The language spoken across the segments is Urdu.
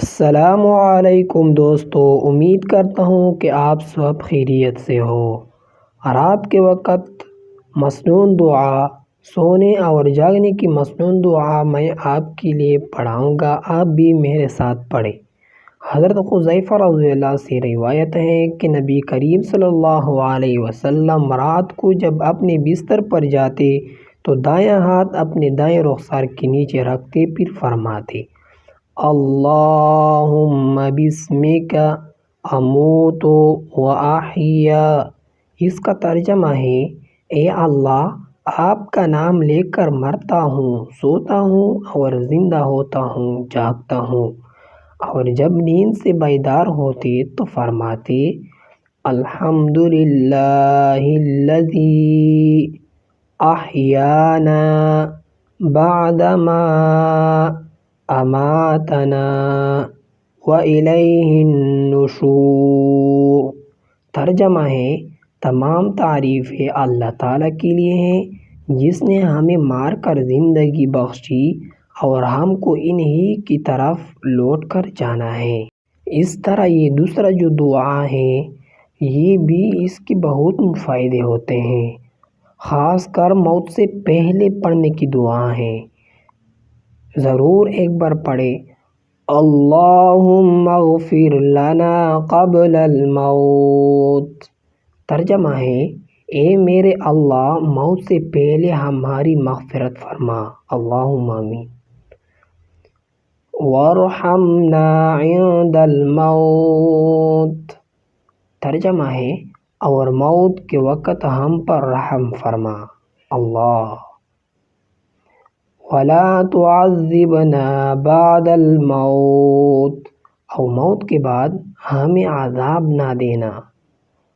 السلام علیکم دوستو، امید کرتا ہوں کہ آپ سب خیریت سے ہو۔ رات کے وقت مسنون دعا، سونے اور جاگنے کی مسنون دعا میں آپ کے لیے پڑھاؤں گا، آپ بھی میرے ساتھ پڑھیں۔ حضرت حذیفہ رضی اللہ سے روایت ہے کہ نبی کریم صلی اللہ علیہ وسلم رات کو جب اپنے بستر پر جاتے تو دایاں ہاتھ اپنے دائیں رخسار کے نیچے رکھتے، پھر فرماتے: اللہم بسمک اموت و احیا۔ اس کا ترجمہ ہے: اے اللہ، آپ کا نام لے کر مرتا ہوں، سوتا ہوں اور زندہ ہوتا ہوں، جاگتا ہوں۔ اور جب نیند سے بیدار ہوتے تو فرماتے: الحمدللہ الذی احیانا بعدما اماتنا والیہ النشور۔ ترجمہ ہے: تمام تعریفیں اللہ تعالیٰ کے لیے ہیں جس نے ہمیں مار کر زندگی بخشی اور ہم کو انہی کی طرف لوٹ کر جانا ہے۔ اس طرح یہ دوسرا جو دعا ہے یہ بھی اس کے بہت فائدے ہوتے ہیں، خاص کر موت سے پہلے پڑھنے کی دعا ہے، ضرور ایک بار پڑھیں۔ اللہم اغفر لنا قبل الموت۔ ترجمہ ہے: اے میرے اللہ، موت سے پہلے ہماری مغفرت فرما، اللہم آمین۔ وارحمنا عند الموت۔ ترجمہ ہے: اور موت کے وقت ہم پر رحم فرما، اللہ۔ ولا تعذبنا بعد الموت۔ اور موت کے بعد ہمیں عذاب نہ دینا،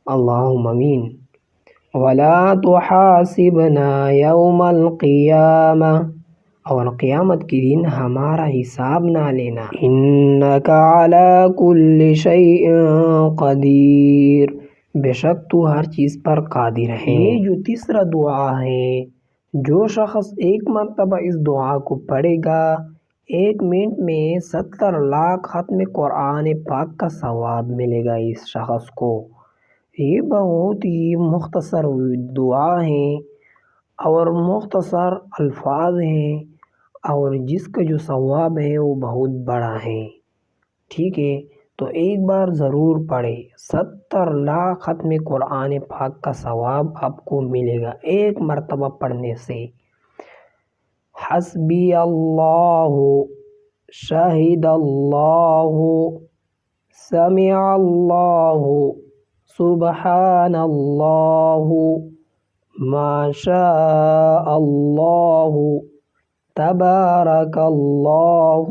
اللہم آمین۔ ولا تحاسبنا یوم القیامہ۔ اور قیامت کے دن ہمارا حساب نہ لینا، انک علی کل شیء قدیر۔ بے شک تو ہر چیز پر قادر ہے۔ یہ جو تیسرا دعا ہے، جو شخص ایک مرتبہ اس دعا کو پڑھے گا 1 منٹ میں 70 لاکھ ختم قرآن پاک کا ثواب ملے گا اس شخص کو۔ یہ بہت ہی مختصر دعا ہے اور مختصر الفاظ ہیں اور جس کا جو ثواب ہے وہ بہت بڑا ہے، ٹھیک ہے؟ تو ایک بار ضرور پڑھیں، 70 لاکھ ختم قرآن پاک کا ثواب آپ کو ملے گا ایک مرتبہ پڑھنے سے۔ حسبی اللہ، شہید اللہ، سمع اللہ، سبحان اللہ، ما شاء اللہ، تبارک اللہ،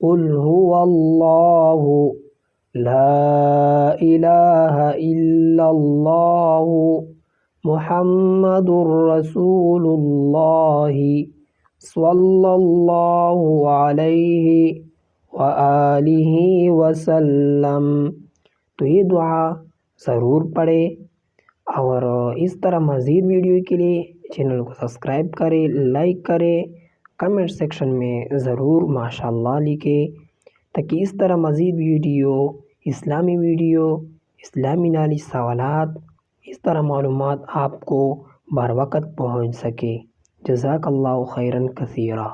قل هو اللہ، لا الہ الا اللہ، محمد رسول اللہ، صلی اللہ علیہ وآلہ وسلم۔ تو یہ دعا ضرور پڑھے اور اس طرح مزید ویڈیو کے لیے چینل کو سبسکرائب کرے، لائک کرے، کمنٹ سیکشن میں ضرور ماشاءاللہ لکھے تاکہ اس طرح مزید ویڈیو، اسلامی ویڈیو، اسلامی نالج سوالات، اس طرح معلومات آپ کو بر وقت پہنچ سکے۔ جزاک اللہ خیرا کثیرا۔